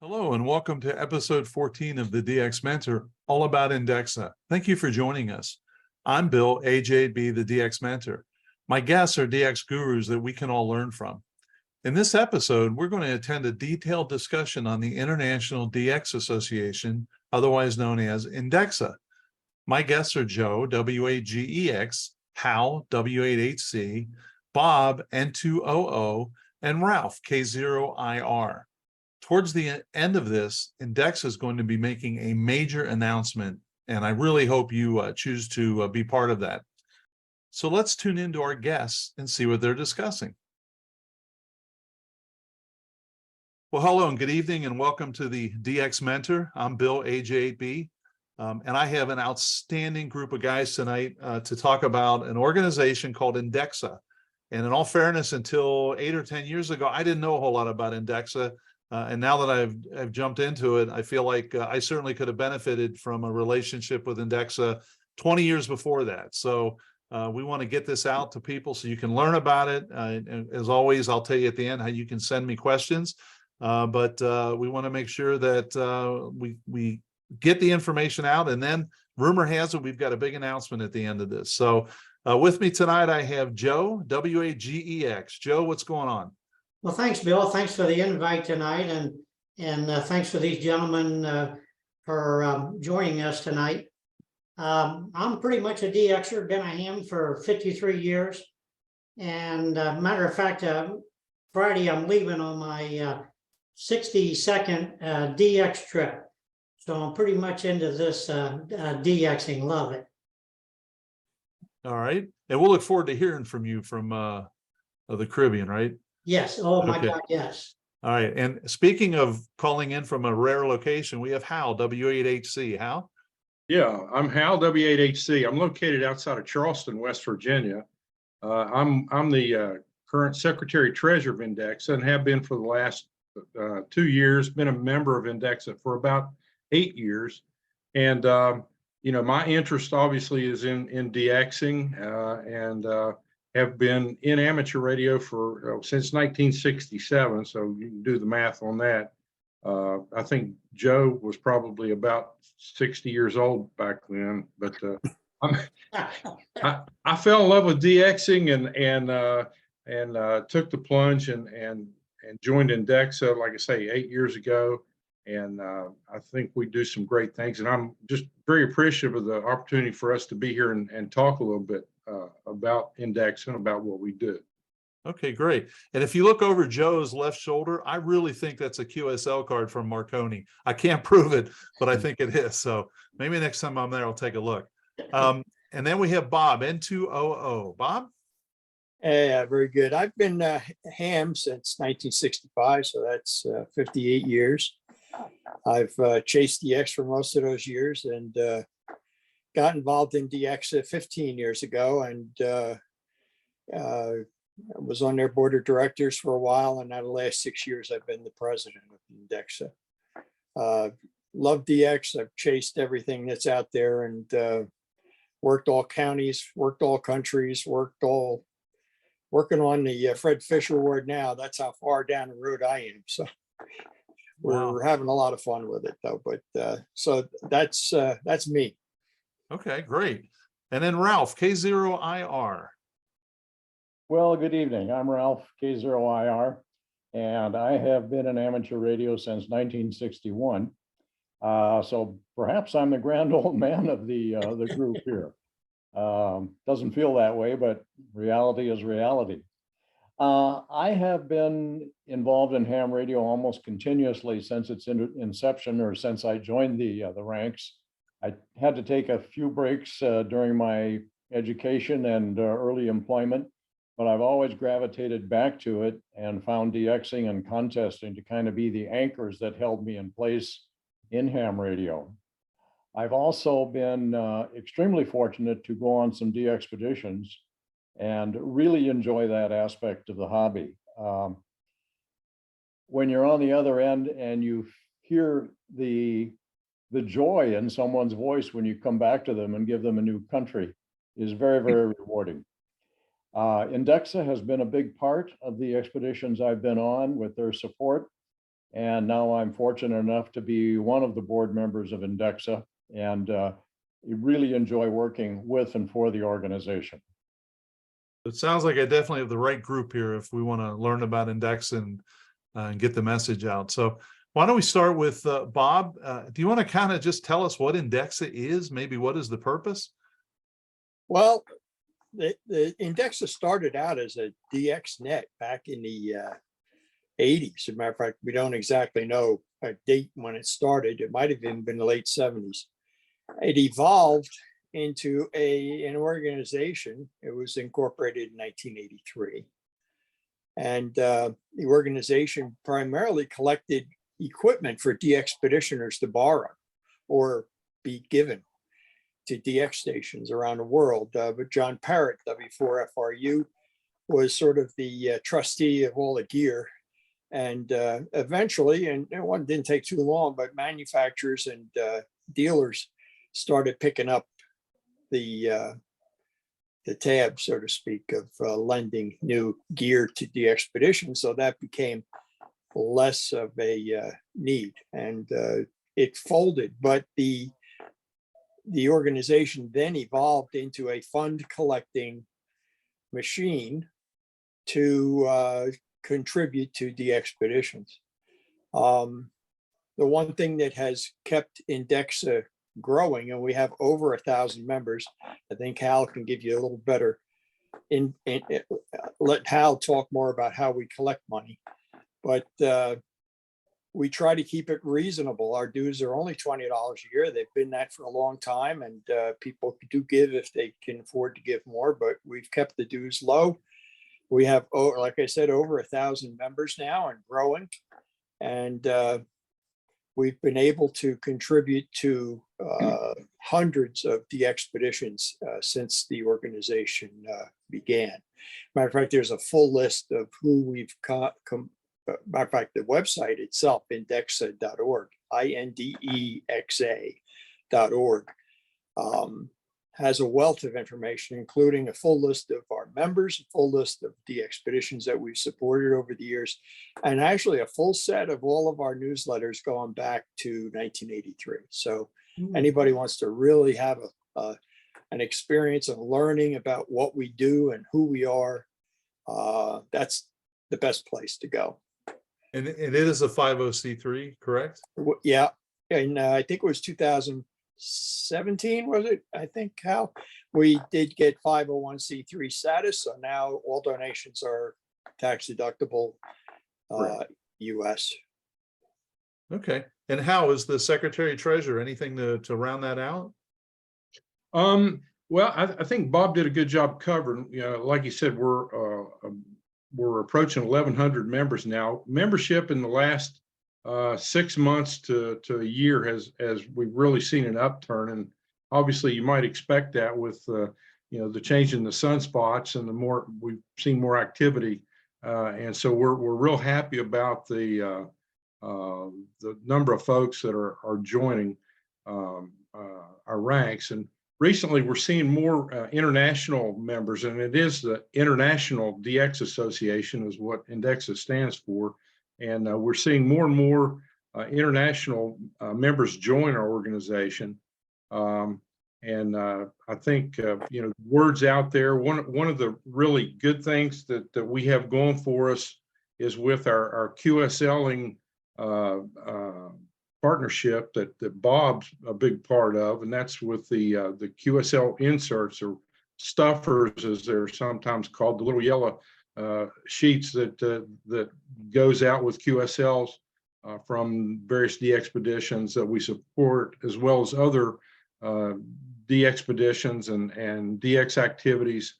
Hello and welcome to episode 14 of the DX Mentor, all about INDEXA. Thank you for joining us. I'm Bill, AJB, the DX Mentor. My guests are DX gurus that we can all learn from. In this episode, we're going to attend a detailed discussion on the International DX Association, otherwise known as INDEXA. My guests are Joe, W-A-G-E-X, Hal, W-8-H-C, Bob, N2-O-O, and Ralph, K0-I-R. Towards the end of this, INDEXA is going to be making a major announcement, and I really hope you choose to be part of that. So let's tune into our guests and see what they're discussing. Well, hello and good evening and welcome to the DX Mentor. I'm Bill, AJ8B, and I have an outstanding group of guys tonight to talk about an organization called INDEXA. And in all fairness, until 8 or 10 years ago, I didn't know a whole lot about INDEXA. And now that I've jumped into it, I feel like I certainly could have benefited from a relationship with INDEXA 20 years before that. So we want to get this out to people so you can learn about it. And as always, I'll tell you at the end how you can send me questions. But we want to make sure that we get the information out. And then rumor has it, we've got a big announcement at the end of this. So with me tonight, I have Joe, W-A-G-E-X. Joe, what's going on? Well, thanks, Bill. Thanks for the invite tonight, and thanks for these gentlemen for joining us tonight. I'm pretty much a DXer, been a ham for 53 years. And matter of fact, Friday I'm leaving on my 62nd DX trip. So I'm pretty much into this DXing, love it. All right. And we'll look forward to hearing from you from the Caribbean, right? Yes. Oh my God, yes. All right. And speaking of calling in from a rare location, we have Hal, W8HC. Hal? Yeah, I'm Hal, W8HC. I'm located outside of Charleston, West Virginia. I'm the current Secretary Treasurer of INDEXA and have been for the last 2 years, been a member of INDEXA for about 8 years. And, you know, my interest obviously is in DXing and have been in amateur radio for since 1967. So you can do the math on that. I think Joe was probably about 60 years old back then, but I fell in love with DXing and took the plunge and joined INDEXA, like I say, 8 years ago. And I think we do some great things. And I'm just very appreciative of the opportunity for us to be here and talk a little bit about INDEXA and about what we do. Okay, great. And if you look over Joe's left shoulder, I really think that's a QSL card from Marconi. I can't prove it, but I think it is. So maybe next time I'm there, I'll take a look. And then we have Bob, N2OO. Bob? Yeah, very good. I've been ham since 1965, so that's 58 years. I've chased DX for most of those years and got involved in DX 15 years ago and was on their board of directors for a while. And now the last 6 years, I've been the president of INDEXA. Love DX. I've chased everything that's out there and worked all counties, worked all countries, working on the Fred Fisher Award now. That's how far down the road I am. So we're having a lot of fun with it though. But so that's me. Okay, great. And then Ralph, K0IR. Well, good evening. I'm Ralph, K0IR, and I have been in amateur radio since 1961. So perhaps I'm the grand old man of the group here. Doesn't feel that way, but reality is reality. I have been involved in ham radio almost continuously since its inception, or since I joined the ranks. I had to take a few breaks during my education and early employment, but I've always gravitated back to it and found DXing and contesting to kind of be the anchors that held me in place in ham radio. I've also been extremely fortunate to go on some DXpeditions and really enjoy that aspect of the hobby. When you're on the other end and you hear the joy in someone's voice when you come back to them and give them a new country is very, very rewarding. INDEXA has been a big part of the expeditions I've been on with their support. And now I'm fortunate enough to be one of the board members of INDEXA, and really enjoy working with and for the organization. It sounds like I definitely have the right group here if we want to learn about INDEXA and get the message out. So why don't we start with Bob? Do you want to kind of just tell us what INDEXA is? Maybe what is the purpose? Well, the INDEXA started out as a DXNet back in the 80s. As a matter of fact, we don't exactly know a date when it started. It might have even been the late 70s. It evolved into an organization. It was incorporated in 1983. And the organization primarily collected equipment for DXpeditioners to borrow or be given to DX stations around the world. But John Parrott, W4FRU, was sort of the trustee of all the gear. And eventually, and it didn't take too long, but manufacturers and dealers started picking up the tab, so to speak, of lending new gear to DXpedition. So that became less of a need, and it folded. But the organization then evolved into a fund collecting machine to contribute to DXpeditions. The one thing that has kept INDEXA growing, and we have over 1,000 members. I think Hal can give you a little better let Hal talk more about how we collect money, but we try to keep it reasonable. Our dues are only $20 a year. They've been that for a long time, and people do give if they can afford to give more, but we've kept the dues low. We have, like I said, over 1,000 members now and growing. And we've been able to contribute to hundreds of DXpeditions since the organization began. Matter of fact, there's a full list of who we've matter of fact, the website itself, indexa.org, INDEXA.org, has a wealth of information, including a full list of our members, a full list of DXpeditions that we've supported over the years, and actually a full set of all of our newsletters going back to 1983. So anybody wants to really have an experience of learning about what we do and who we are, that's the best place to go. And it is a 50c3, correct? Yeah, and I think it was 2017, was it? I think, Hal, we did get 501c3 status, so now all donations are tax deductible US. Okay. And how is the Secretary Treasurer? Anything to round that out? Well, I think Bob did a good job covering. Like you said, we're approaching 1,100 members now. Membership in the last 6 months to a year has we've really seen an upturn, and obviously you might expect that with the change in the sunspots and the more we've seen more activity, and so we're real happy about the number of folks that are joining our ranks. And recently, we're seeing more international members, and it is the International DX Association is what INDEXA stands for. And we're seeing more and more international members join our organization. And I think, word's out there. One of the really good things that we have going for us is with our QSLing partnership that Bob's a big part of, and that's with the QSL inserts, or stuffers as they're sometimes called, the little yellow sheets that goes out with QSLs from various DXpeditions that we support, as well as other DXpeditions and DX activities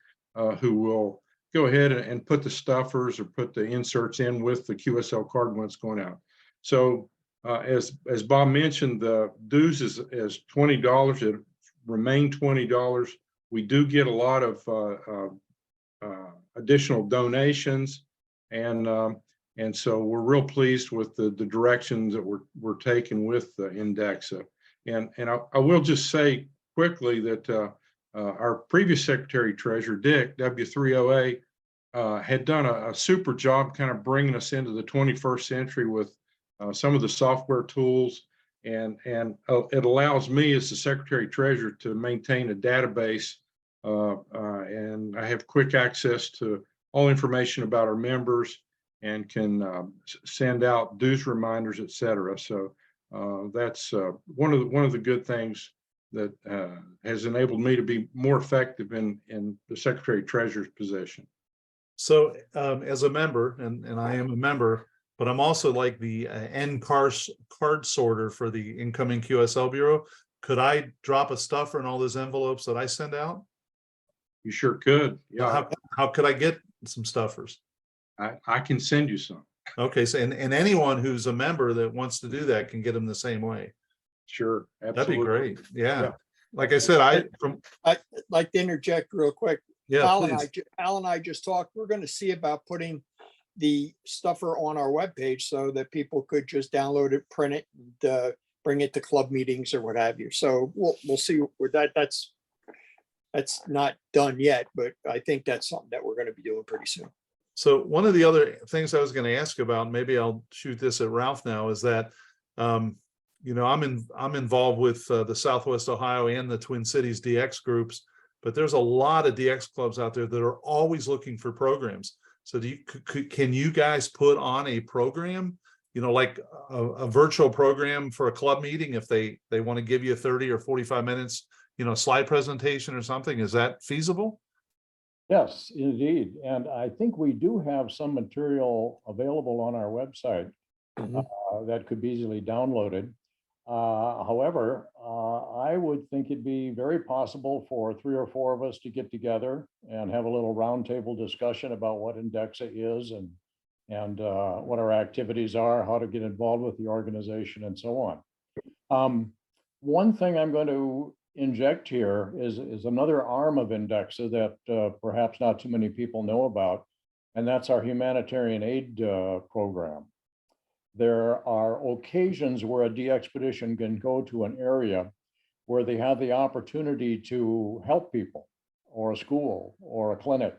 who will go ahead and put the stuffers or put the inserts in with the QSL card when it's going out. So as Bob mentioned, the dues is $20. It remained $20. We do get a lot of additional donations, and so we're real pleased with the directions that we're taking with the INDEXA. And I will just say quickly that our previous Secretary Treasurer, Dick, W3OA, had done a super job kind of bringing us into the 21st century with some of the software tools, and it allows me as the Secretary Treasurer to maintain a database, and I have quick access to all information about our members and can send out dues reminders, et cetera. So that's one of the good things that has enabled me to be more effective in the Secretary Treasurer's position. So as a member, and I am a member, but I'm also like the end card sorter for the incoming QSL Bureau. Could I drop a stuffer in all those envelopes that I send out? You sure could. Yeah, How could I get some stuffers? I can send you some. Okay, so and anyone who's a member that wants to do that can get them the same way. Sure, absolutely. That'd be great. Yeah. Yeah. Like I said, I'd like to interject real quick. yeah, Al please. and I just talked, we're going to see about putting the stuffer on our webpage so that people could just download it, print it, and bring it to club meetings or what have you. So we'll see where that's not done yet, but I think that's something that we're going to be doing pretty soon. So one of the other things I was going to ask about, maybe I'll shoot this at Ralph now, is that you know, I'm involved with the Southwest Ohio and the Twin Cities DX groups, but there's a lot of DX clubs out there that are always looking for programs. So can you guys put on a program, you know, like a virtual program for a club meeting if they want to give you 30 or 45 minutes, you know, slide presentation or something? Is that feasible? Yes, indeed. And I think we do have some material available on our website that could be easily downloaded. However, I would think it'd be very possible for 3 or 4 of us to get together and have a little roundtable discussion about what INDEXA is and what our activities are, how to get involved with the organization, and so on. One thing I'm going to inject here is another arm of INDEXA that perhaps not too many people know about, and that's our humanitarian aid program. There are occasions where a DXpedition can go to an area where they have the opportunity to help people, or a school, or a clinic,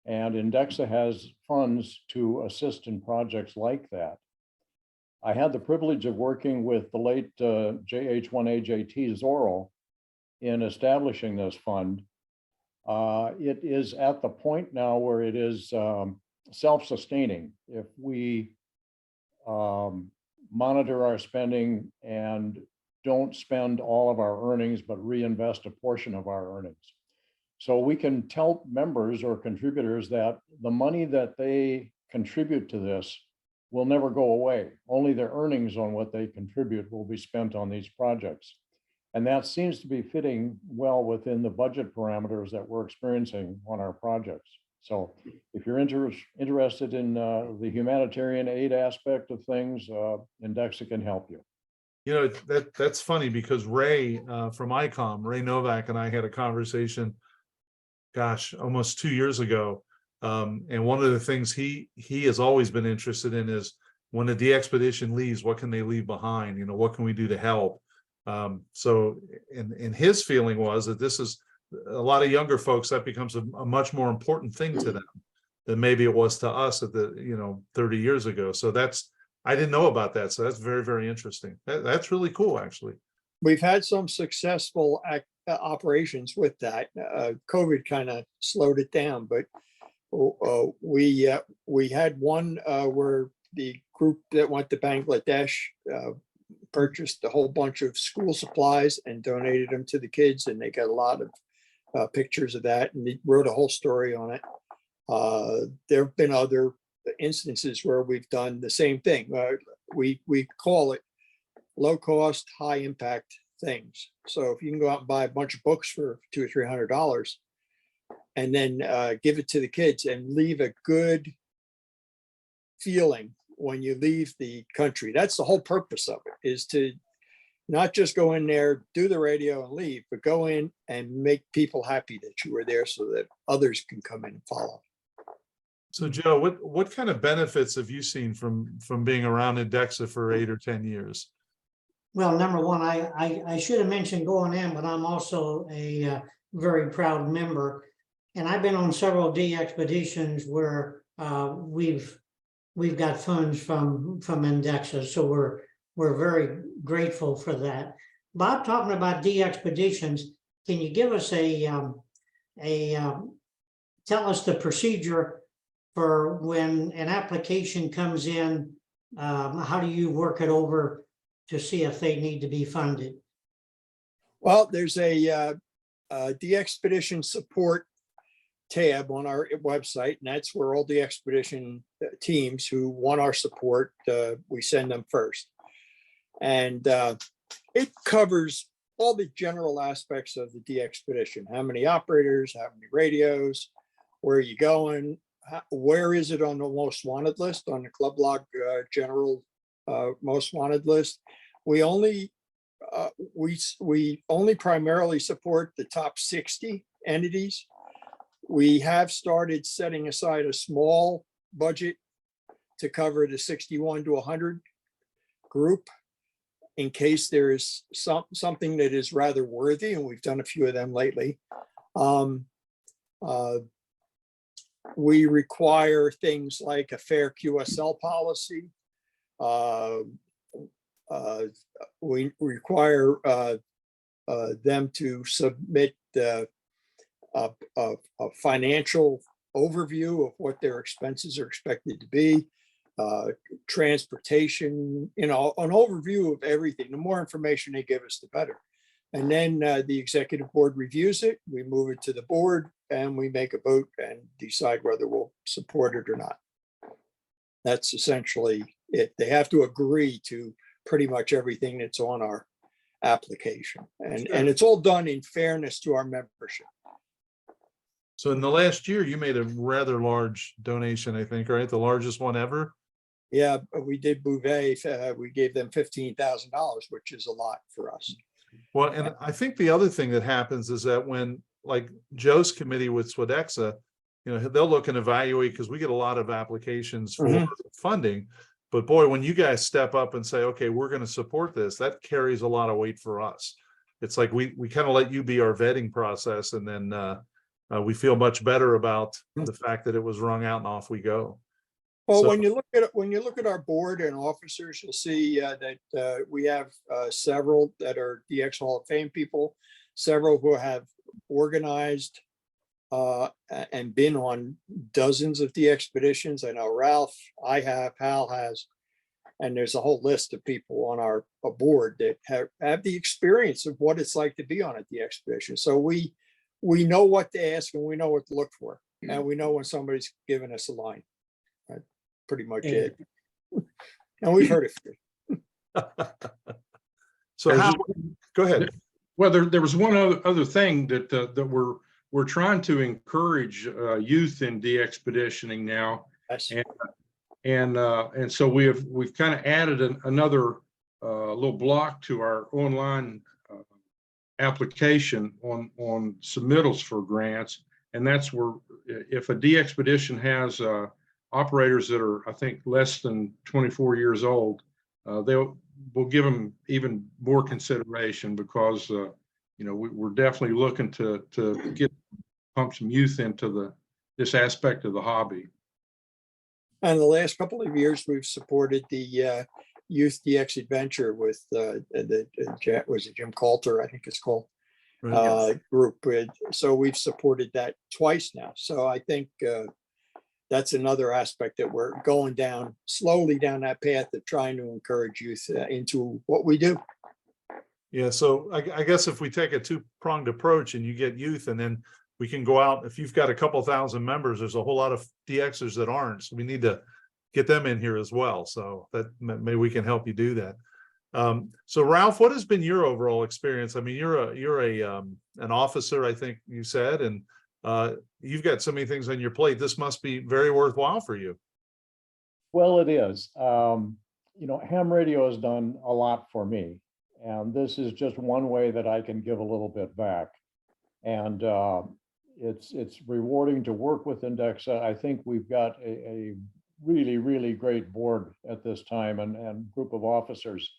and INDEXA has funds to assist in projects like that. I had the privilege of working with the late JH1AJT Zorro in establishing this fund. It is at the point now where it is self-sustaining. If we monitor our spending and don't spend all of our earnings, but reinvest a portion of our earnings. So we can tell members or contributors that the money that they contribute to this will never go away. Only their earnings on what they contribute will be spent on these projects. And that seems to be fitting well within the budget parameters that we're experiencing on our projects. So if you're interested in the humanitarian aid aspect of things, INDEXA can help you. You know, that's funny because Ray from ICOM, Ray Novak, and I had a conversation, gosh, almost 2 years ago. And one of the things he has always been interested in is when a DXpedition leaves, what can they leave behind? You know, what can we do to help? So and his feeling was that this is a lot of younger folks, that becomes a much more important thing to them than maybe it was to us at the, you know, 30 years ago. So I didn't know about that. So that's very, very interesting. That's really cool, actually. We've had some successful operations with that. COVID kind of slowed it down, but we had one where the group that went to Bangladesh purchased a whole bunch of school supplies and donated them to the kids, and they got a lot of pictures of that, and they wrote a whole story on it. There have been other instances where we've done the same thing. We call it low cost, high impact things. So if you can go out and buy a bunch of books for $200 or $300 and then give it to the kids and leave a good feeling when you leave the country. That's the whole purpose of it, is to not just go in there, do the radio and leave, but go in and make people happy that you were there so that others can come in and follow. So Joe, what kind of benefits have you seen from being around INDEXA for 8 or 10 years? Well, number one, I should have mentioned going in, but I'm also a very proud member. And I've been on several DXpeditions where we've we've got funds from INDEXA, so we're very grateful for that. Bob, talking about DXpeditions, can you give us tell us the procedure for when an application comes in? How do you work it over to see if they need to be funded? Well, there's a DXpedition support tab on our website, and that's where all the expedition teams who want our support, we send them first. And it covers all the general aspects of the DXpedition. How many operators, how many radios, where are you going, where is it on the most wanted list, on the Club Log general most wanted list. We only primarily support the top 60 entities. We have started setting aside a small budget to cover the 61 to 100 group in case there is something that is rather worthy, and we've done a few of them lately. We require things like a fair QSL policy. We require them to submit a financial overview of what their expenses are expected to be, transportation, an overview of everything. The more information they give us, the better. And then the executive board reviews it, we move it to the board, and we make a vote and decide whether we'll support it or not. That's essentially it. They have to agree to pretty much everything that's on our application. And it's all done in fairness to our membership. So in the last year, you made a rather large donation, I think, right? The largest one ever? Yeah, we did Bouvet. We gave them $15,000, which is a lot for us. Well, and I think the other thing that happens is that when, like Joe's committee with SWDEXA, they'll look and evaluate, because we get a lot of applications for funding. But boy, when you guys step up and say, okay, we're going to support this, that carries a lot of weight for us. It's like we kind of let you be our vetting process, and then we feel much better about the fact that it was wrung out and off we go. Well, So- when you look at our board and officers, you'll see that we have several that are DX Hall of Fame people, several who have organized and been on dozens of DXpeditions. I know Ralph, I have, Hal has, and there's a whole list of people on our board that have the experience of what it's like to be on a DXpedition. So we know what to ask, and we know what to look for, and we know when somebody's giving us a line. That's pretty much it. And we've heard it. So go ahead. Well, there was one other thing that we're trying to encourage youth in DXpeditioning now, Yes. and so we've kind of added another little block to our online application on submittals for grants, and that's where if a DXpedition has operators that are, I think, less than 24 years old, we'll give them even more consideration, because we're definitely looking to pump some youth into this aspect of the hobby. And the last couple of years, we've supported the Youth DX Adventure with was it Jim Coulter, I think it's called, group. So we've supported that twice now. So I think that's another aspect that we're going down slowly down that path of trying to encourage youth into what we do. Yeah, so I guess if we take a two-pronged approach and you get youth, and then we can go out, if you've got a couple thousand members, there's a whole lot of DXers that aren't, so we need to get them in here as well. So that maybe we can help you do that. So Ralph, what has been your overall experience? I mean, you're an officer, I think you said, and you've got so many things on your plate. This must be very worthwhile for you. Well, it is. Ham radio has done a lot for me, and this is just one way that I can give a little bit back. And it's rewarding to work with INDEXA. I think we've got a really, really great board at this time, and group of officers.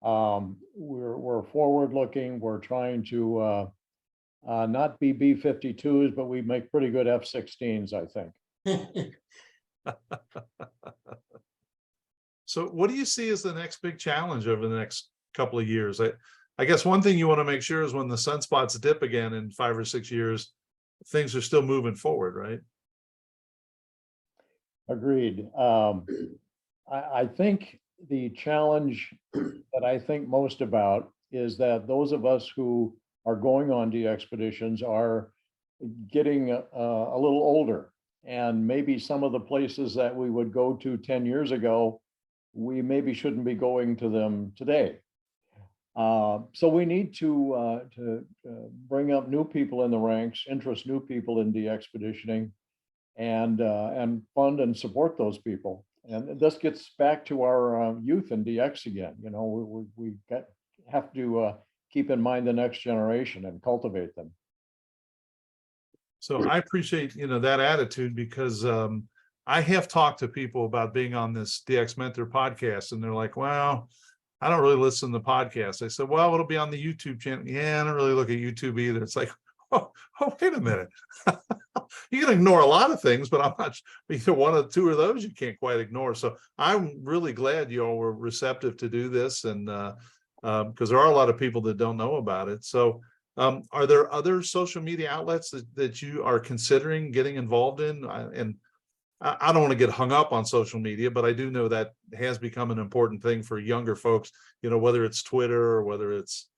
We're forward looking. We're trying to not be B-52s, but we make pretty good F-16s, I think. So what do you see as the next big challenge over the next couple of years? I guess one thing you want to make sure is when the sunspots dip again in 5 or 6 years, things are still moving forward, right? Agreed. I think the challenge that I think most about is that those of us who are going on DXpeditions are getting a little older. And maybe some of the places that we would go to 10 years ago, we maybe shouldn't be going to them today. So we need to bring up new people in the ranks, interest new people in DXpeditioning, and fund and support those people. And this gets back to our youth in DX again. You know, we have to keep in mind the next generation and cultivate them. So I appreciate, that attitude, because I have talked to people about being on this DX Mentor podcast, and they're like, well, I don't really listen to podcasts. I said, well, it'll be on the YouTube channel. Yeah, I don't really look at YouTube either. It's like, oh wait a minute. You can ignore a lot of things, but I'm not either one or two of those you can't quite ignore. So I'm really glad you all were receptive to do this, and because there are a lot of people that don't know about it. So are there other social media outlets that you are considering getting involved in? And I don't want to get hung up on social media, but I do know that has become an important thing for younger folks, whether it's Twitter or whether it's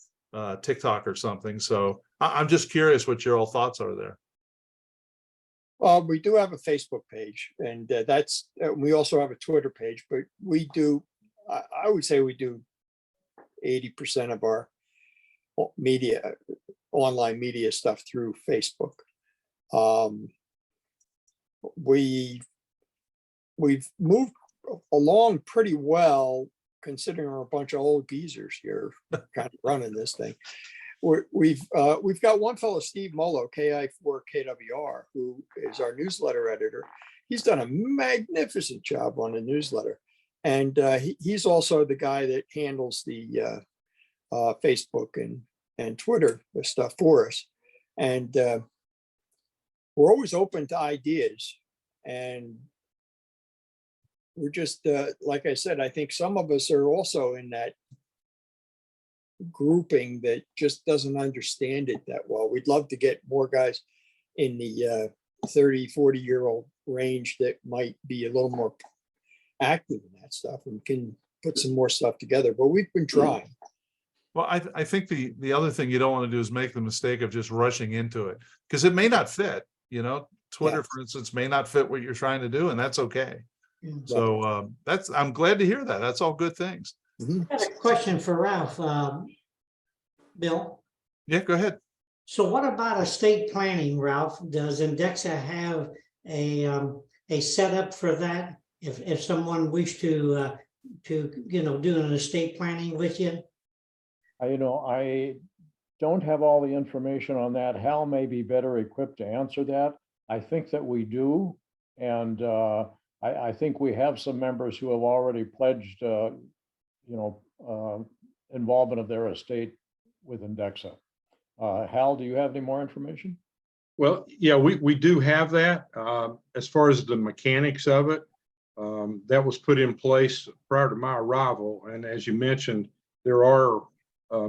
TikTok or something. So I'm just curious what your all thoughts are there. We do have a Facebook page, and that's we also have a Twitter page, but we do, I would say we do 80% of our media, online media stuff through Facebook. We've moved along pretty well, considering we're a bunch of old geezers here kind of running this thing. We've got one fellow, Steve Molo, KI4KWR, who is our newsletter editor. He's done a magnificent job on the newsletter, and he's also the guy that handles the Facebook and Twitter stuff for us. And we're always open to ideas, and we're just like I said, I think some of us are also in that grouping that just doesn't understand it that well. We'd love to get more guys in the 30, 40-year-old range that might be a little more active in that stuff and can put some more stuff together, but we've been trying. Well, I think the other thing you don't want to do is make the mistake of just rushing into it, because it may not fit. Twitter, Yeah. for instance, may not fit what you're trying to do, and that's okay. Yeah. So I'm glad to hear that. That's all good things. Mhm. I got a question for Ralph, Bill. Yeah, go ahead. So what about estate planning, Ralph? Does INDEXA have a setup for that? If someone wished to do an estate planning with you? I don't have all the information on that. Hal may be better equipped to answer that. I think that we do. And I think we have some members who have already pledged, involvement of their estate with INDEXA. Hal, do you have any more information? Well, yeah, we do have that. As far as the mechanics of it, that was put in place prior to my arrival. And as you mentioned, there are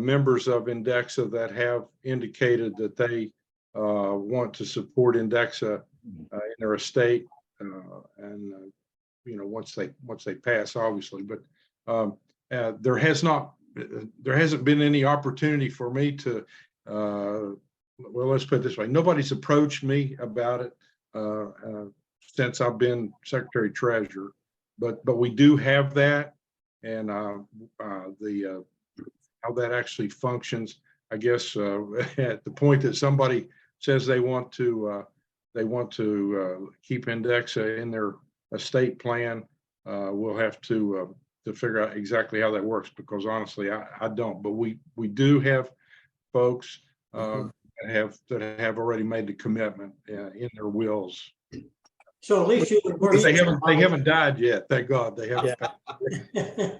members of INDEXA that have indicated that they want to support INDEXA in their estate, and once they pass, obviously. But there hasn't been any opportunity for me to. Well, let's put it this way: nobody's approached me about it since I've been Secretary Treasurer. But we do have that, and how that actually functions, I guess, at the point that somebody says they want to keep INDEXA in their estate plan, we'll have to figure out exactly how that works, because honestly, I don't. But we do have folks that have already made the commitment in their wills. So at least you would work. But they haven't died yet. Thank God they haven't. Yeah.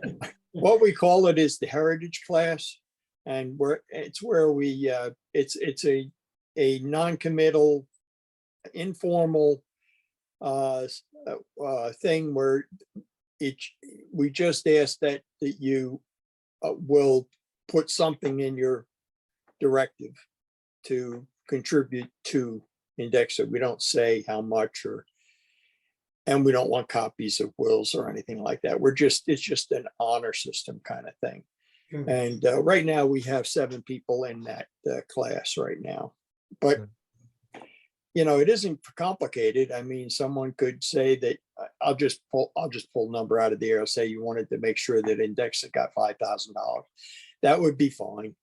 What we call it is the heritage class, and it's where we it's a non-committal, informal thing where we just ask that you will put something in your directive to contribute to INDEXA. We don't say how much and we don't want copies of wills or anything like that. It's just an honor system kind of thing. Hmm. And right now we have 7 people in that class right now, but it isn't complicated. I mean, someone could say that I'll just pull a number out of the air. I'll say you wanted to make sure that INDEXA got $5,000. That would be fine.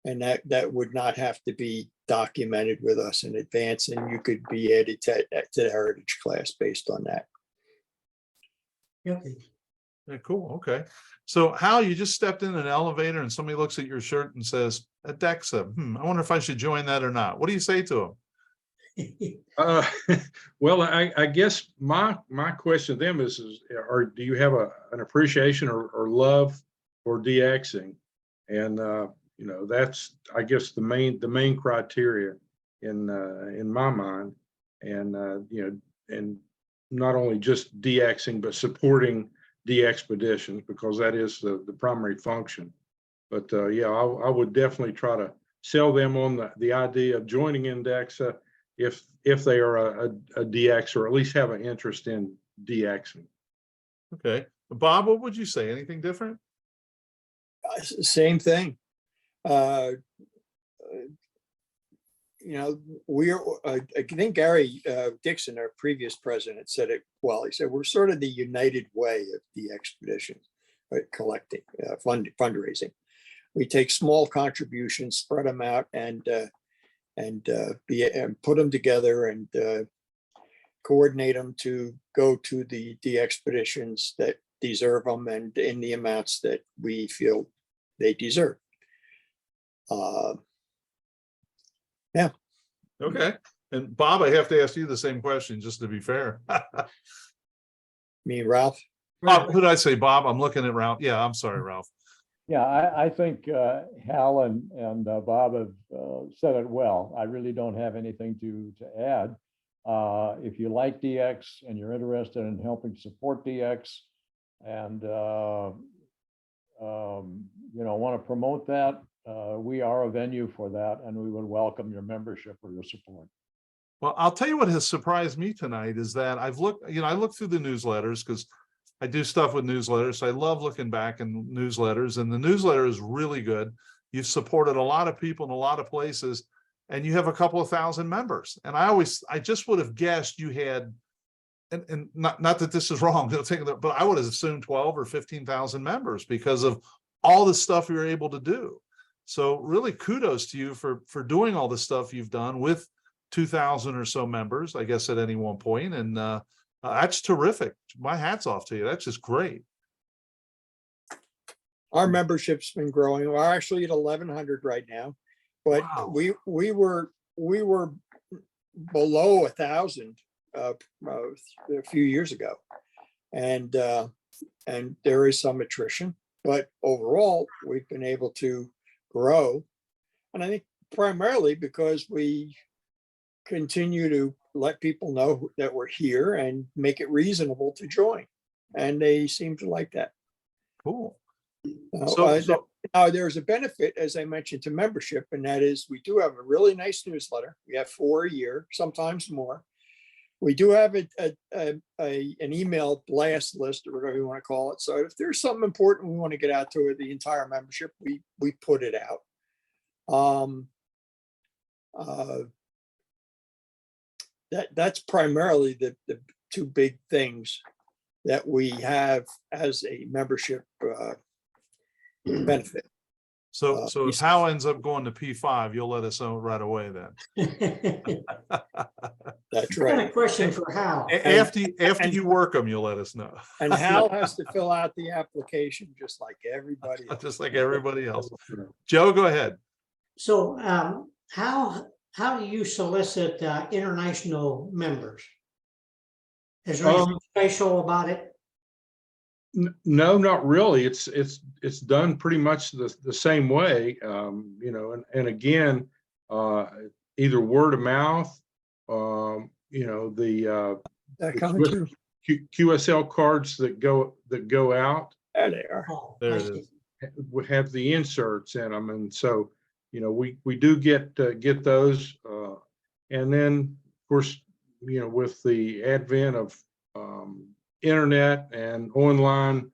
And that would not have to be documented with us in advance. And you could be added to the heritage class based on that. Yep. Yeah, cool. Okay. So Hal, you just stepped in an elevator and somebody looks at your shirt and says, INDEXA, I wonder if I should join that or not. What do you say to them? Well, I guess my question to them is or do you have an appreciation or love for DXing? And that's, I guess, the main criteria in my mind. And and not only just DXing, but supporting DXpeditions, because that is the primary function. But yeah, I would definitely try to sell them on the idea of joining INDEXA if they are a DX, or at least have an interest in DXing. Okay. Bob, what would you say? Anything different? Same thing. I think Gary Dixon, our previous president, said it well. He said, we're sort of the United Way of DXpeditions, collecting, fundraising. We take small contributions, spread them out, and put them together and coordinate them to go to the DXpeditions that deserve them and in the amounts that we feel they deserve. Yeah. Okay. And Bob, I have to ask you the same question, just to be fair. Me and Ralph. Who did I say, Bob? I'm looking at Ralph. Yeah, I'm sorry, Ralph. Yeah, I think Hal and Bob have said it well. I really don't have anything to add. If you like DX and you're interested in helping support DX and want to promote that, we are a venue for that, and we would welcome your membership or your support. Well, I'll tell you what has surprised me tonight is that I looked through the newsletters because I do stuff with newsletters. So I love looking back in newsletters, and the newsletter is really good. You've supported a lot of people in a lot of places, and you have a couple of thousand members. And I just would have guessed you had, and not that this is wrong, but I would have assumed 12 or 15,000 members because of all the stuff you're able to do. So really kudos to you for doing all the stuff you've done with 2,000 or so members, I guess, at any one point. And that's terrific. My hat's off to you. That's just great. Our membership's been growing. We're actually at 1,100 right now, but Wow. we were below 1,000 a few years ago, and there is some attrition, but overall we've been able to grow, and I think primarily because we continue to let people know that we're here and make it reasonable to join, and they seem to like that. Cool. Now, there's a benefit, as I mentioned, to membership, and that is we do have a really nice newsletter. We have 4 a year, sometimes more. We do have an email blast list, or whatever you want to call it. So if there's something important we want to get out to the entire membership, we put it out. That's primarily the 2 big things that we have as a membership benefit. So if Hal ends up going to P5, you'll let us know right away then. That's I got a right. question for Hal. After you work them, you'll let us know. And Hal has to fill out the application just like everybody else. Just like everybody else. Joe, go ahead. So how do you solicit international members? Is there anything special about it? No, not really. It's done pretty much the same way, and again, either word of mouth, That coming too. QSL cards that go out There they are. Oh, There I it see. is. would have the inserts in them, and so we do get those, and then of course with the advent of internet and online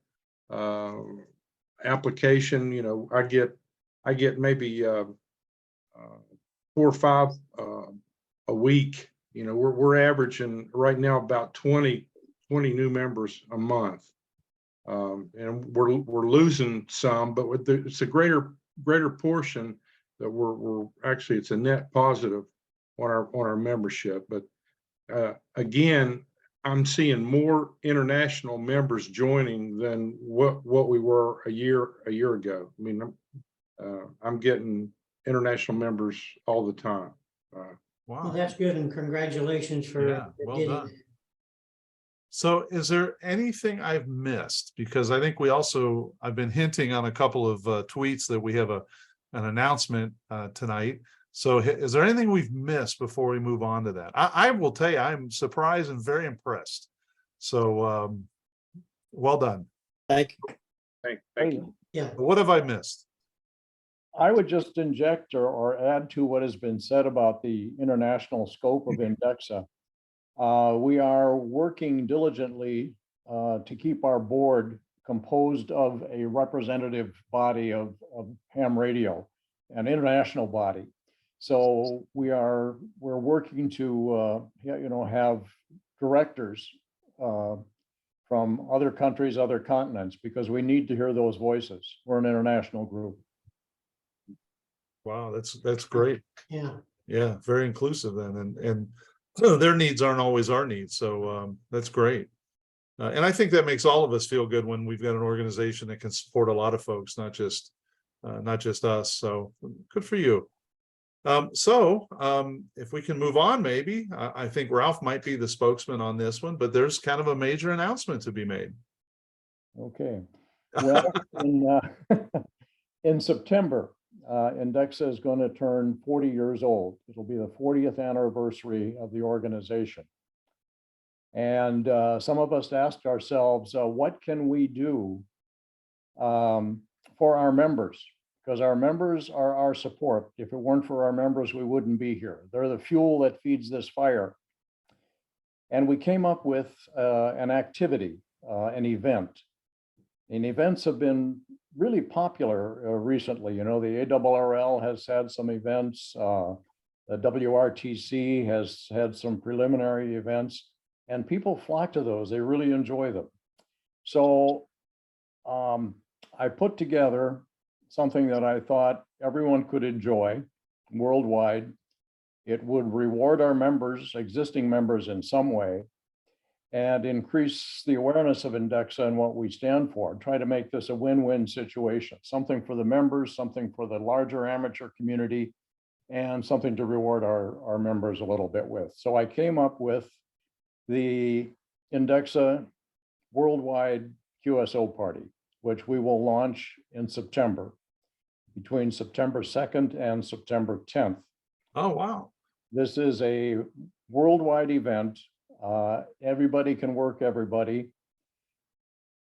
application, I get maybe 4 or 5 a week. We're averaging right now about 20 new members a month. And we're losing some, but it's a greater portion that we're actually, it's a net positive on our membership. But again, I'm seeing more international members joining than what we were a year ago. I mean, I'm getting international members all the time. Well, Wow. that's good, and congratulations for Yeah, well getting done. So is there anything I've missed? Because I think I've been hinting on a couple of tweets that we have an announcement tonight. So is there anything we've missed before we move on to that? I will tell you, I'm surprised and very impressed. So well done. Thank you. Thank you. Yeah, What have I missed? I would just inject or add to what has been said about the international scope of INDEXA. We are working diligently to keep our board composed of a representative body of ham radio, an international body. So we're working to have directors from other countries, other continents, because we need to hear those voices. We're an international group. Wow, that's great. yeah. Yeah, very inclusive then, and their needs aren't always our needs. So that's great. And I think that makes all of us feel good when we've got an organization that can support a lot of folks, not just us. So good for you. If we can move on, maybe I think Ralph might be the spokesman on this one, but there's kind of a major announcement to be made. Okay. Well, in September, INDEXA is going to turn 40 years old. It'll be the 40th anniversary of the organization. And some of us asked ourselves, what can we do for our members? Because our members are our support. If it weren't for our members, we wouldn't be here. They're the fuel that feeds this fire. And we came up with an activity, an event. And events have been really popular recently. The ARRL has had some events. The WRTC has had some preliminary events, and people flock to those. They really enjoy them. So I put together something that I thought everyone could enjoy worldwide. It would reward our members, existing members in some way, and increase the awareness of INDEXA and what we stand for. Try to make this a win-win situation, something for the members, something for the larger amateur community, and something to reward our members a little bit with. So I came up with the INDEXA Worldwide QSO Party, which we will launch in September, between September 2nd and September 10th. Oh, wow. This is a worldwide event. Everybody can work everybody.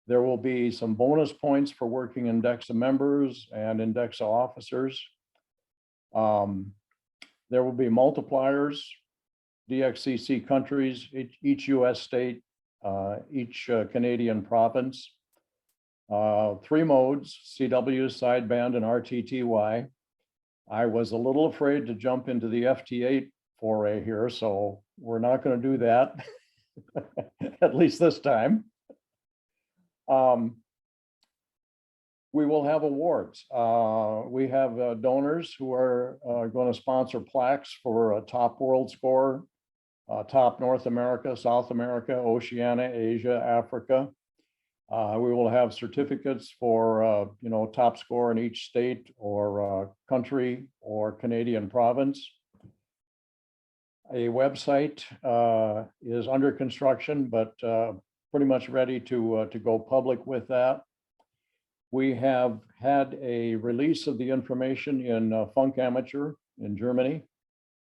There will be some bonus points for working INDEXA members and INDEXA officers. There will be multipliers, DXCC countries, each US state, each Canadian province. 3 modes, CW, sideband, and RTTY. I was a little afraid to jump into the FT8 foray here, so we're not going to do that, at least this time. We will have awards. We have donors who are going to sponsor plaques for a top world score, top North America, South America, Oceania, Asia, Africa. We will have certificates for, top score in each state or country or Canadian province. A website is under construction, but pretty much ready to go public with that. We have had a release of the information in Funk Amateur in Germany.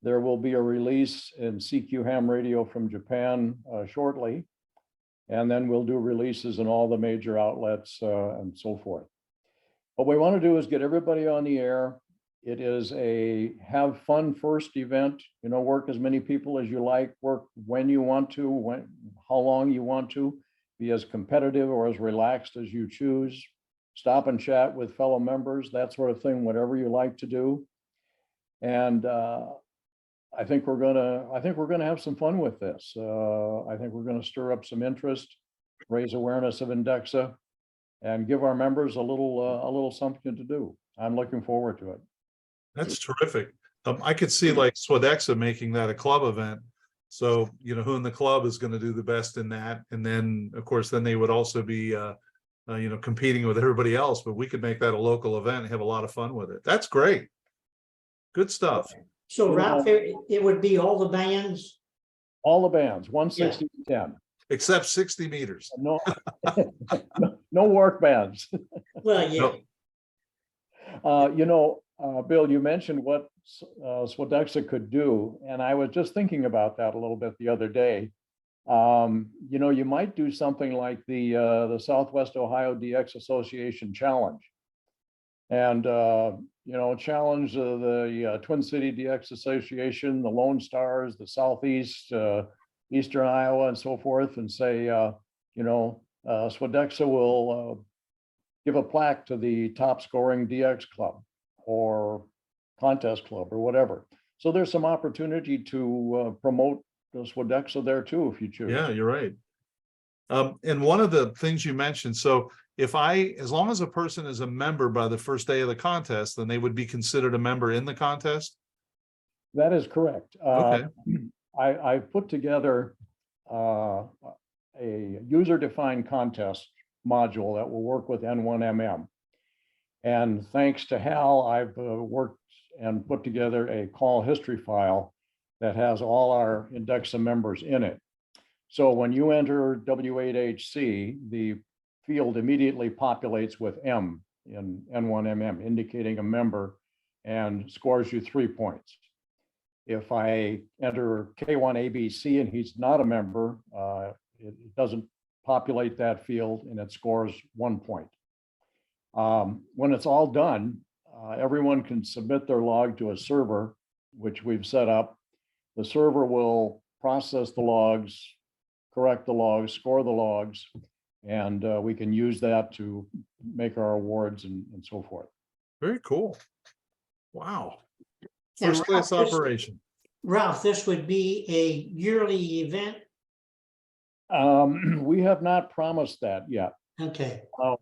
There will be a release in CQ Ham Radio from Japan shortly. And then we'll do releases in all the major outlets and so forth. What we want to do is get everybody on the air. It is a have fun first event, you know, work as many people as you like, work when you want to, how long you want to, be as competitive or as relaxed as you choose, stop and chat with fellow members, that sort of thing, whatever you like to do. And I think we're gonna have some fun with this. I think we're gonna stir up some interest, raise awareness of INDEXA, and give our members a little something to do. I'm looking forward to it. That's terrific. I could see like Swadexa making that a club event. So, you know, who in the club is going to do the best in that? And then, of course, then they would also be, you know, competing with everybody else, but we could make that a local event and have a lot of fun with it. That's great. Good stuff. So Ralph, it would be all the bands? All the bands, 160 to 10. Except 60 meters. No, no work bands. Well, yeah. No. You know, Bill, you mentioned what Swadexa could do, and I was just thinking about that a little bit the other day. You know, you might do something like the Southwest Ohio DX Association Challenge, and you know, challenge the Twin City DX Association, the Lone Stars, the Southeast, Eastern Iowa, and so forth, and say, you know, Swadexa will give a plaque to the top scoring DX club or contest club or whatever. So there's some opportunity to promote the Swadexa there too, if you choose. Yeah, you're right. And one of the things you mentioned, so as long as a person is a member by the first day of the contest, then they would be considered a member in the contest? That is correct. Okay. I put together a user-defined contest module that will work with N1MM. And thanks to Hal, I've worked and put together a call history file that has all our INDEXA members in it. So when you enter W8HC, the field immediately populates with M in N1MM, indicating a member, and scores you 3 points. If I enter K1ABC and he's not a member, it doesn't populate that field and it scores 1 point. When it's all done, everyone can submit their log to a server, which we've set up. The server will process the logs, correct the logs, score the logs, and we can use that to make our awards and so forth. Very cool. Wow. And First class Ralph, operation. Ralph, this would be a yearly event? We have not promised that yet. Okay. Oh.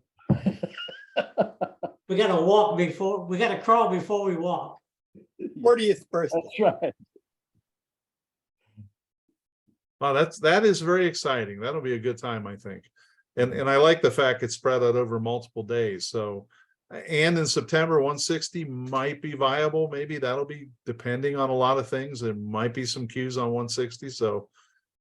We got to crawl before we walk. 40th birthday. That's right. Wow, that is very exciting. That'll be a good time, I think. And I like the fact it's spread out over multiple days. So, and in September, 160 might be viable. Maybe that'll be depending on a lot of things. There might be some queues on 160. So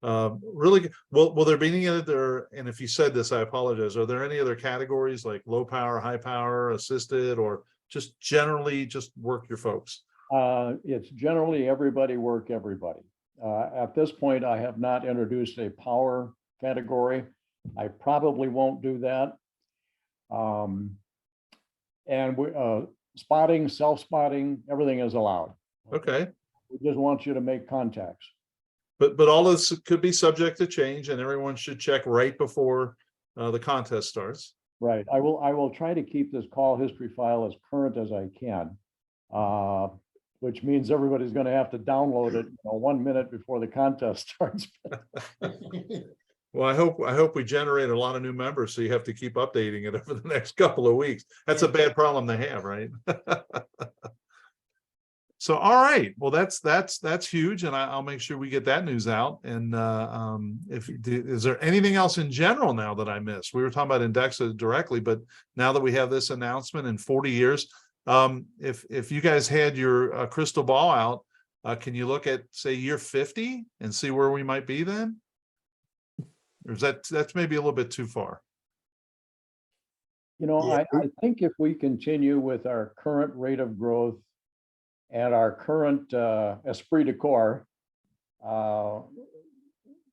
really good. Will there be any other, and if you said this, I apologize. Are there any other categories like low power, high power, assisted, or just generally just work your folks? It's generally everybody work everybody. At this point, I have not introduced a power category. I probably won't do that. And spotting, self-spotting, everything is allowed. Okay. We just want you to make contacts. But all this could be subject to change, and everyone should check right before the contest starts. Right. I will try to keep this call history file as current as I can, which means everybody's going to have to download it 1 minute before the contest starts. Well, I hope we generate a lot of new members, so you have to keep updating it over the next couple of weeks. That's a bad problem to have, right? So, all right. Well, that's huge, and I'll make sure we get that news out. And is there anything else in general now that I missed? We were talking about INDEXA directly, but now that we have this announcement in 40 years, if you guys had your crystal ball out, can you look at, say, year 50 and see where we might be then? Or is that's maybe a little bit too far? I think if we continue with our current rate of growth and our current esprit de corps,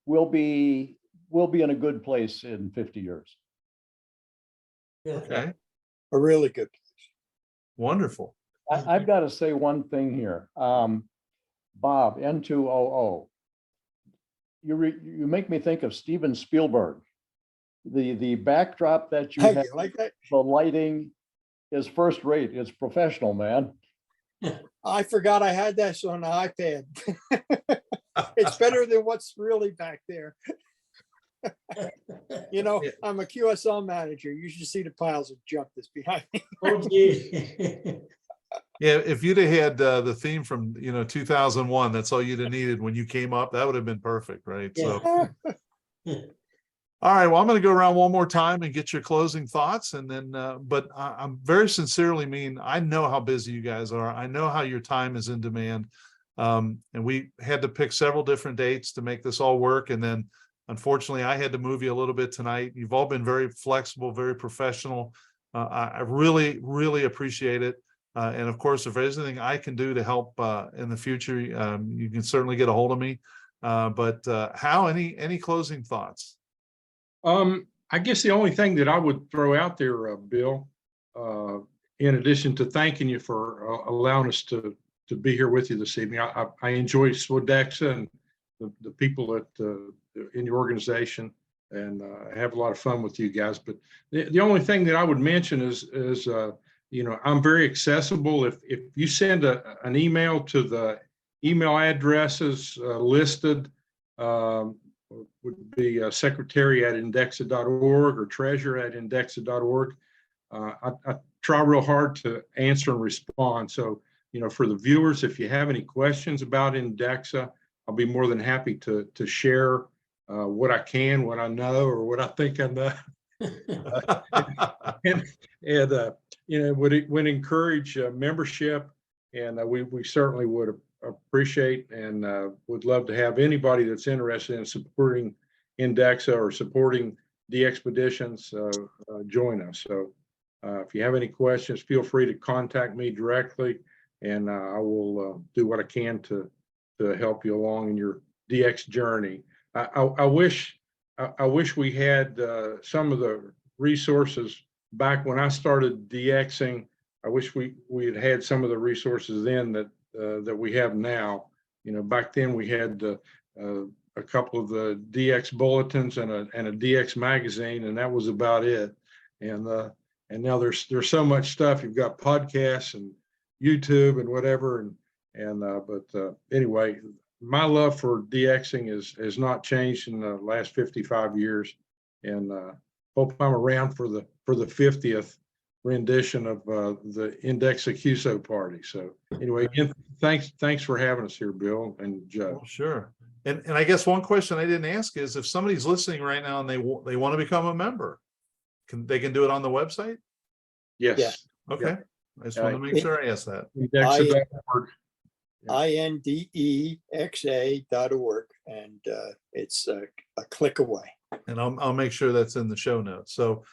we'll be we'll be in a good place in 50 years. Okay, A really good. wonderful. I've got to say one thing here. Bob, N2OO. You make me think of Steven Spielberg. The backdrop that you Hey, have, you like that? the lighting is first rate. It's professional, man. I forgot I had this on the iPad. It's better than what's really back there. You know, Yeah. I'm a QSL manager. You should see the piles of junk that's behind me. Oh, gee. Yeah, if you'd have had the theme from 2001, that's all you'd have needed when you came up. That would have been perfect, right? Yeah. So, all right. Well, I'm going to go around one more time and get your closing thoughts, and then. But I'm very sincerely mean. I know how busy you guys are. I know how your time is in demand, and we had to pick several different dates to make this all work. And then, unfortunately, I had to move you a little bit tonight. You've all been very flexible, very professional. I really, really appreciate it. And of course, if there's anything I can do to help in the future, you can certainly get a hold of me. But Hal, any closing thoughts? I guess the only thing that I would throw out there, Bill, in addition to thanking you for allowing us to be here with you this evening, I enjoy SWODEXA and the people in your organization, and have a lot of fun with you guys. But the only thing that I would mention is I'm very accessible. If you send an email to the email addresses listed, would be secretary@indexa.org or treasurer@indexa.org. I try real hard to answer and respond. So, for the viewers, if you have any questions about INDEXA, I'll be more than happy to share what I can, what I know, or what I think I know. and would encourage membership, and we certainly would appreciate and would love to have anybody that's interested in supporting INDEXA or supporting DXpeditions join us. So if you have any questions, feel free to contact me directly, and I will do what I can to help you along in your DX journey. I wish we had some of the resources back when I started DXing. I wish we had some of the resources then that we have now. Back then we had a couple of the DX bulletins and a DX magazine, and that was about it. And now there's so much stuff. You've got podcasts and YouTube and whatever. But anyway, my love for DXing has not changed in the last 55 years, and hope I'm around for the 50th rendition of the INDEXA QSO party. So anyway, again, thanks for having us here, Bill and Joe. Well, sure. And I guess one question I didn't ask is, if somebody's listening right now and they want to become a member, they can do it on the website? Yes. Yeah. Okay. I just want to make sure I ask that. INDEXA.org. INDEXA.org, and it's a click away. And I'll make sure that's in the show notes. So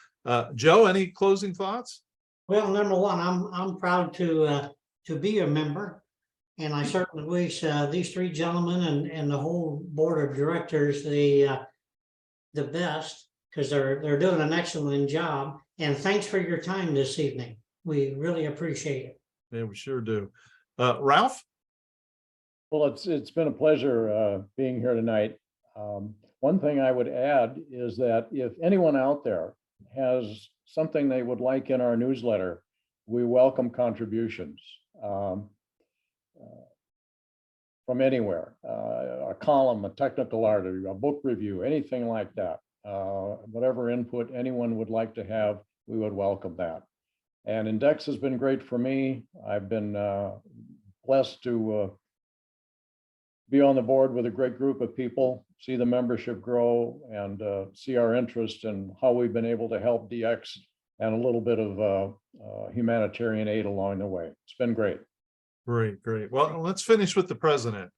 Joe, any closing thoughts? Well, number one, I'm proud to be a member, and I certainly wish these three gentlemen and the whole board of directors the best, because they're doing an excellent job. And thanks for your time this evening. We really appreciate it. Yeah, we sure do. Ralph? Well, it's been a pleasure being here tonight. One thing I would add is that if anyone out there has something they would like in our newsletter, we welcome contributions from anywhere, a column, a technical article, a book review, anything like that. Whatever input anyone would like to have, we would welcome that. And INDEX has been great for me. I've been blessed to be on the board with a great group of people, see the membership grow, and see our interest in how we've been able to help DX and a little bit of humanitarian aid along the way. It's been great. Great, great. Well, let's finish with the president.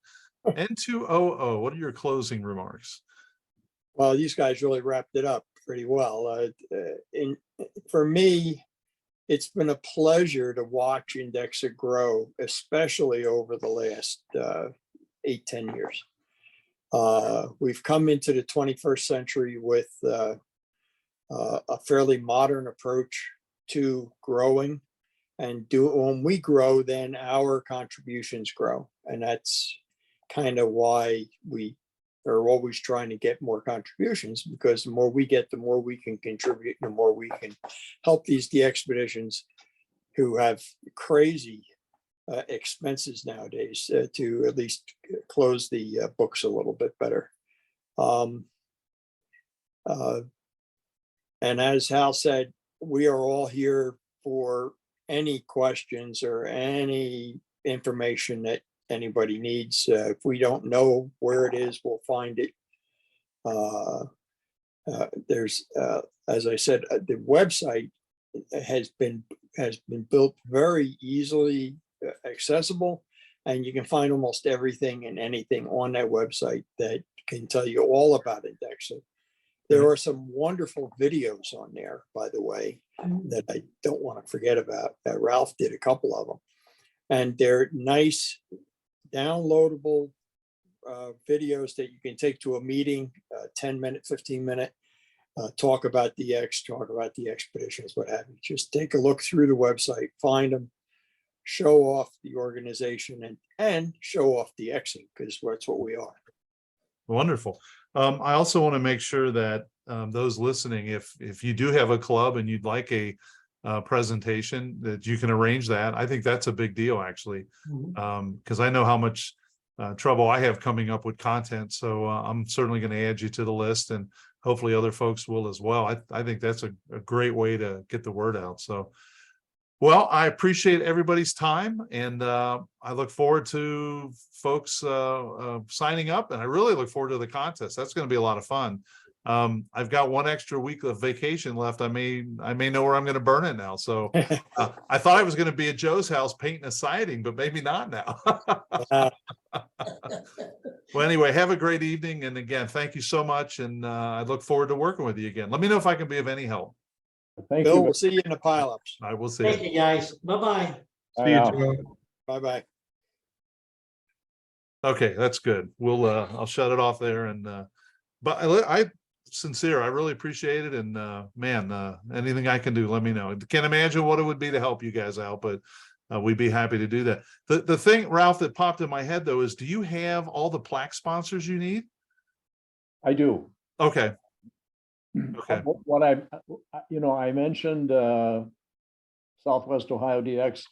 N2OO, what are your closing remarks? Well, these guys really wrapped it up pretty well. For me, it's been a pleasure to watch INDEXA grow, especially over the last 8-10 years. We've come into the 21st century with a fairly modern approach to growing, and when we grow, then our contributions grow. And that's kind of why we are always trying to get more contributions, because the more we get, the more we can contribute, the more we can help these DXpeditions who have crazy expenses nowadays to at least close the books a little bit better. And as Hal said, we are all here for any questions or any information that anybody needs. If we don't know where it is, we'll find it. There's, as I said, the website has been built very easily accessible, and you can find almost everything and anything on that website that can tell you all about INDEXA. There are some wonderful videos on there, by the way, that I don't want to forget about. Ralph did a couple of them, and they're nice, downloadable videos that you can take to a meeting, 10-minute, 15-minute, talk about DX, talk about the expeditions, what have you. Just take a look through the website, find them, show off the organization, and show off DXing, because that's what we are. Wonderful. I also want to make sure that those listening, if you do have a club and you'd like a presentation, that you can arrange that. I think that's a big deal, actually, because I know how much trouble I have coming up with content. So I'm certainly going to add you to the list, and hopefully other folks will as well. I think that's a great way to get the word out. So, well, I appreciate everybody's time, and I look forward to folks signing up, and I really look forward to the contest. That's going to be a lot of fun. I've got one extra week of vacation left. I may know where I'm going to burn it now. So I thought I was going to be at Joe's house painting a siding, but maybe not now. Well, anyway, have a great evening, and again, thank you so much, and I look forward to working with you again. Let me know if I can be of any help. Thank Bill, you. we'll see you in the pileups. I will see Thank you. you, guys. Bye-bye. See you, Bye now. Joe. Bye-bye. Okay, that's good. We'll I'll shut it off there, and but I sincere, I really appreciate it, and man, anything I can do, let me know. Can't imagine what it would be to help you guys out, but we'd be happy to do that. The thing, Ralph, that popped in my head though is, do you have all the plaque sponsors you need? I do. Okay. Okay. What I mentioned Southwest Ohio DX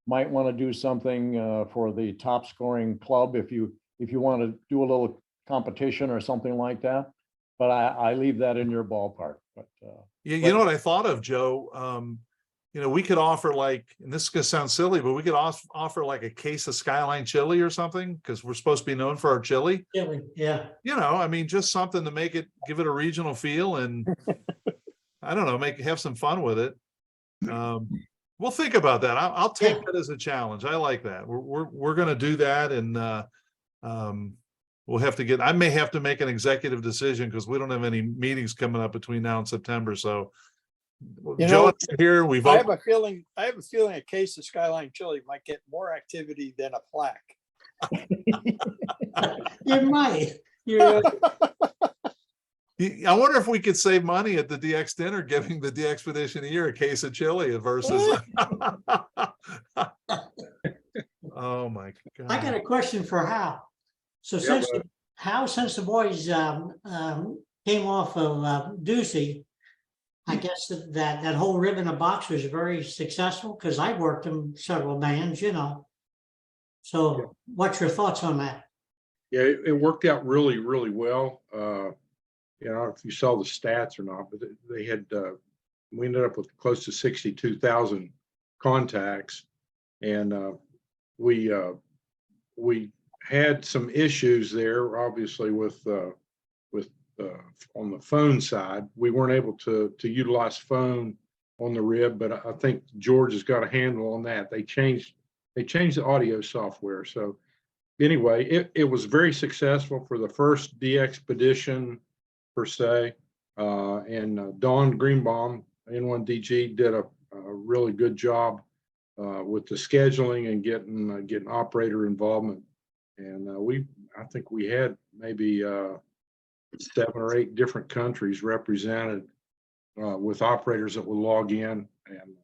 might want to do something for the top scoring club if you want to do a little competition or something like that. But I leave that in your ballpark. But You know what I thought of, Joe? We could offer, like, and this is gonna sound silly, but we could offer like a case of Skyline chili or something, because we're supposed to be known for our chili. Yeah. I mean, just something to give it a regional feel, and I don't know, have some fun with it. We'll think about that. I'll take that as a challenge. I like that. We're going to do that, and we'll have to I may have to make an executive decision, because we don't have any meetings coming up between now and September. So, Joe, here we vote. I have a feeling a case of Skyline chili might get more activity than a plaque. You might. Yeah. I wonder if we could save money at the DX dinner, giving the DXpedition of the Year a case of chili versus. Oh my God! I got a question for Hal. So since the boys came off of Ducey, I guess that whole ribbon of box was very successful, because I worked in several bands, So what's your thoughts on that? Yeah, it worked out really, really well. If you saw the stats or not, but they had, we ended up with close to 62,000 contacts, and we had some issues there, obviously, with on the phone side. We weren't able to utilize phone on the rib, but I think George has got a handle on that. They changed the audio software. So anyway, it was very successful for the first DXpedition per se, and Don Greenbaum, N1DG, did a really good job with the scheduling and getting operator involvement, and I think we had maybe 7 or 8 different countries represented with operators that would log in, and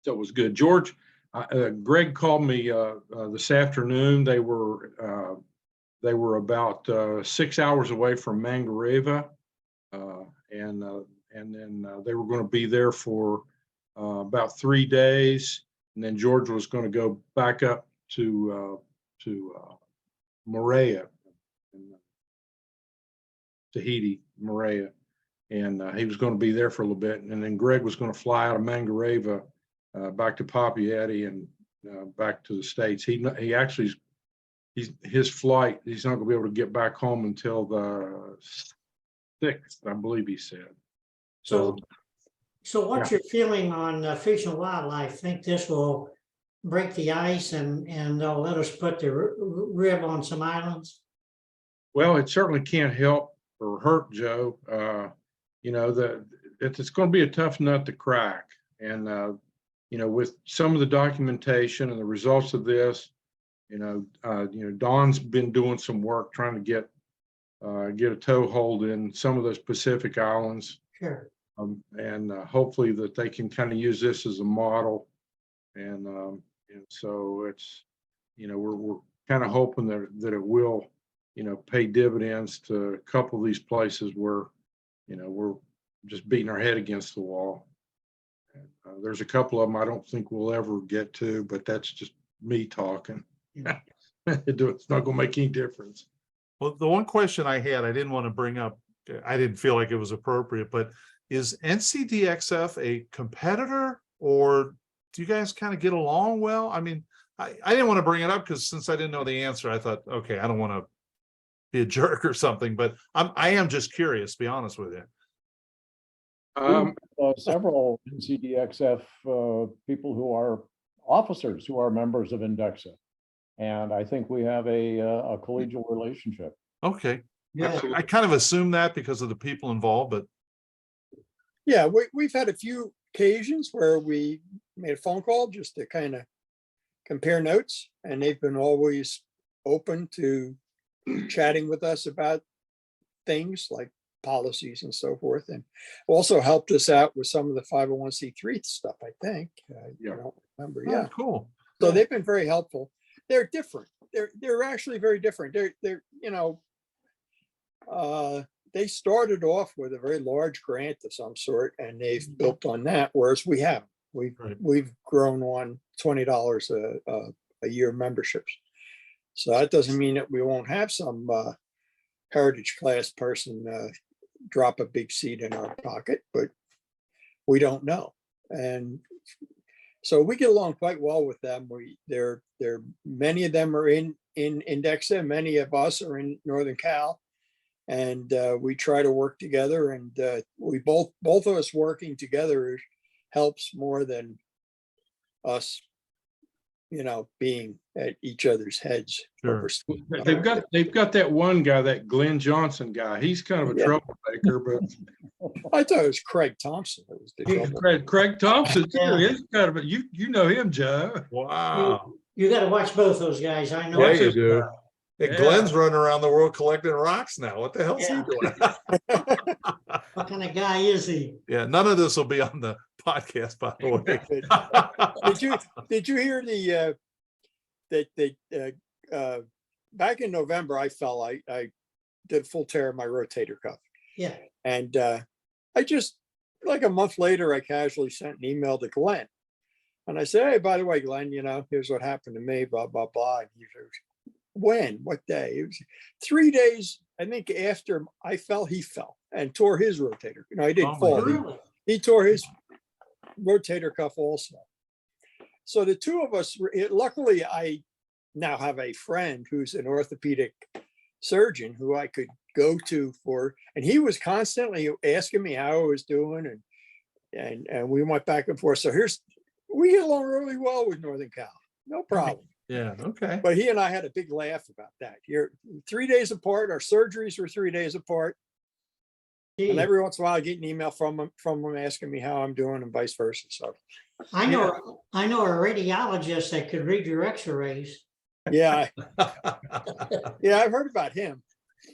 so it was good. George, Greg called me this afternoon. They were about 6 hours away from Mangareva, and then they were going to be there for about 3 days, and then George was going to go back up to Moorea, Tahiti, Moorea, and he was going to be there for a little bit, and then Greg was going to fly out of Mangareva back to Papeete and back to the States. He actually, his flight, he's not going to be able to get back home until the 6th, I believe he said. So what's your feeling on Fish and Wildlife? Think this will break the ice and they'll let us put the rib on some islands? Well, it certainly can't help or hurt, Joe. It's going to be a tough nut to crack. And, with some of the documentation and the results of this, Don's been doing some work trying to get a toehold in some of those Pacific islands. Sure. And hopefully that they can kind of use this as a model. And so it's, we're kind of hoping that it will, pay dividends to a couple of these places where, we're just beating our head against the wall. There's a couple of them I don't think we'll ever get to, but that's just me talking. Yeah. It's not going to make any difference. Well, the one question I had, I didn't want to bring up, I didn't feel like it was appropriate, but is NCDXF a competitor, or do you guys kind of get along well? I mean, I didn't want to bring it up because since I didn't know the answer, I thought, okay, I don't want to be a jerk or something, but I am just curious, to be honest with you. Several NCDXF people who are officers who are members of INDEXA. And I think we have a collegial relationship. Okay. Yeah. I kind of assumed that because of the people involved, but Yeah, we've had a few occasions where we made a phone call just to kind of compare notes, and they've been always open to chatting with us about things like policies and so forth, and also helped us out with some of the 501c3 stuff, I think. Yeah. I don't remember. oh, Yeah. cool. So they've been very helpful. They're different. They're actually very different. They started off with a very large grant of some sort, and they've built on that, whereas we haven't. Right. We've grown on $20 a year memberships. So that doesn't mean that we won't have some heritage class person drop a big seed in our pocket, but we don't know. And so we get along quite well with them. Many of them are in INDEXA, many of us are in Northern Cal, and we try to work together. And we both of us working together helps more than us, being at each other's heads. Sure. They've got that one guy, that Glenn Johnson guy. He's kind of a Yeah. troublemaker, but I thought it was Craig Thompson that was the trouble. Craig Thompson too. Yeah. He's kind of you know him, Joe. Wow. You got to watch both those guys. I know. Yeah, What's you his- do. Hey, Yeah. Glenn's running around the world collecting rocks now. What the hell's Yeah. he doing? What kind of guy is he? Yeah, none of this will be on the podcast, by the way. Did you hear that back in November I fell. I did a full tear of my rotator cuff, Yeah. and I just, like a month later, I casually sent an email to Glenn, and I said, "Hey, by the way, Glenn, here's what happened to me, blah blah blah." And he said, "When? What day?" It was 3 days, I think, after I fell. He fell and tore his rotator. He Oh didn't my fall. goodness. He tore his rotator cuff also. So the two of us, luckily, I now have a friend who's an orthopedic surgeon who I could go to and he was constantly asking me how I was doing, and we went back and forth. So we get along really well with Northern Cal, no problem. Yeah, okay. But he and I had a big laugh about that. You're 3 days apart. Our surgeries were 3 days apart. And every once in a while I get an email from him asking me how I'm doing, and vice versa. So I know a radiologist that could read your x-rays. Yeah, yeah, I've heard about him.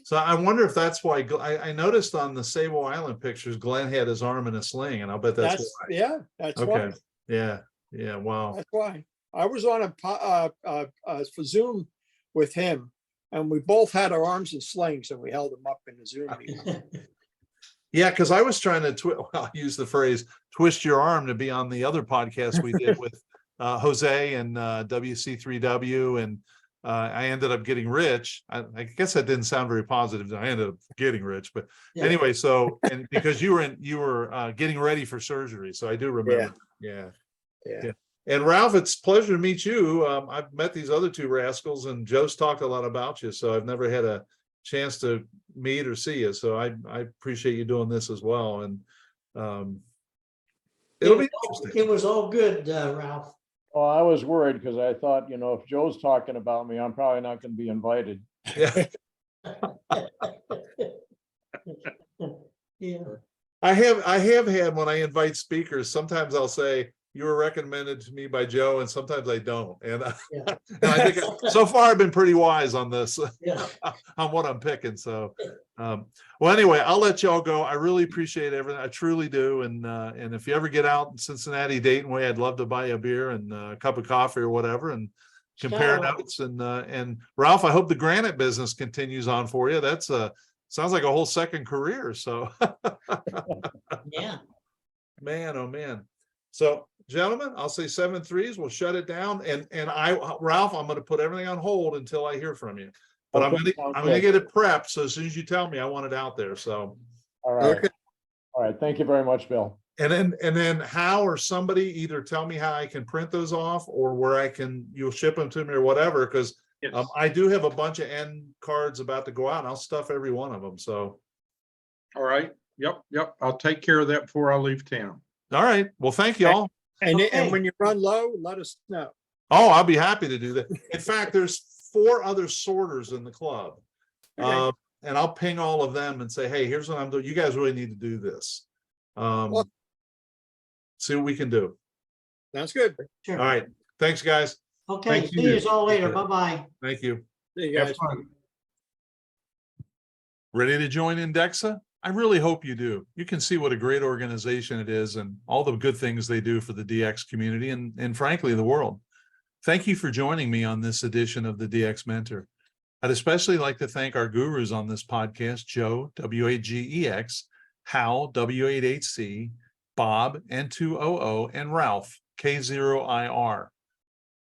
So I wonder if that's why, I noticed on the Sable Island pictures, Glenn had his arm in a sling, and I'll bet that's That's, why. yeah, that's why. Okay, yeah, yeah, wow. That's why. I was on for Zoom with him, and we both had our arms in slings, and we held them up in the Zoom meeting. Yeah, because I was trying to well, I'll use the phrase twist your arm to be on the other podcast we did with Jose and WC3W, and I ended up getting rich. I guess that didn't sound very positive. I ended up getting rich, but Yeah. anyway, so and because you were getting ready for surgery, so I do remember. Yeah. Yeah. And Ralph, it's a pleasure to meet you. I've met these other two rascals, and Joe's talked a lot about you, so I've never had a chance to meet or see you. So I appreciate you doing this as well. And it'll be interesting. It was all good, Ralph. Well, I was worried because I thought, if Joe's talking about me, I'm probably not going to be invited. Yeah. Yeah. I have had, when I invite speakers, sometimes I'll say, you were recommended to me by Joe, and sometimes I don't. And, Yeah. and I think so far I've been pretty wise on this, Yeah. on what I'm picking. So, well, anyway, I'll let y'all go. I really appreciate everything. I truly do. And if you ever get out in Cincinnati, Dayton way, I'd love to buy you a beer and a cup of coffee or whatever, and compare Sure. notes. And Ralph, I hope the granite business continues on for you. That's sounds like a whole second career. So, Yeah. man, oh man. So, gentlemen, I'll say 7-3s. We'll shut it down. And Ralph, I'm going to put everything on hold until I hear from you. But Okay, I'm sounds going to good. get it prepped. So as soon as you tell me, I want it out there. So, All right. Okay. All right. Thank you very much, Bill. and then Hal or somebody either tell me how I can print those off, or where you'll ship them to me or whatever. Because Yes. I do have a bunch of end cards about to go out, and I'll stuff every one of them. So, All right. Yep. I'll take care of that before I leave town. all right. Well, thank y'all. And Okay. when you run low, let us know. Oh, I'll be happy to do that. In fact, there's 4 other sorters in the club. Okay. And I'll ping all of them and say, hey, here's what I'm doing. You guys really need to do this. See what we can do. Sounds good. Sure. All right. Thanks, guys. Okay. Thank See you. you all later. Bye-bye. Thank you. See you Have guys. fun. Ready to join INDEXA? I really hope you do. You can see what a great organization it is and all the good things they do for the DX community and frankly, the world. Thank you for joining me on this edition of the DX Mentor. I'd especially like to thank our gurus on this podcast, Joe, W-A-G-E-X, Hal, W-8-H-C, Bob, N2-O-O, and Ralph, K0-I-R.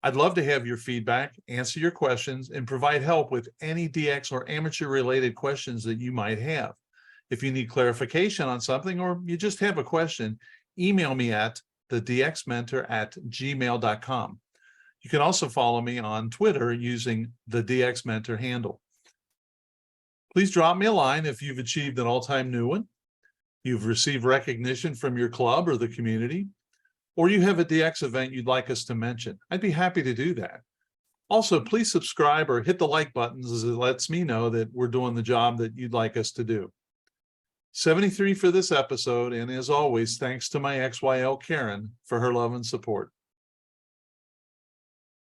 I'd love to have your feedback, answer your questions, and provide help with any DX or amateur-related questions that you might have. If you need clarification on something or you just have a question, email me at thedxmentor@gmail.com. You can also follow me on Twitter using the DX Mentor handle. Please drop me a line if you've achieved an all-time new one, you've received recognition from your club or the community, or you have a DX event you'd like us to mention. I'd be happy to do that. Also, please subscribe or hit the like buttons, as it lets me know that we're doing the job that you'd like us to do. 73 for this episode, and as always, thanks to my XYL Karen for her love and support.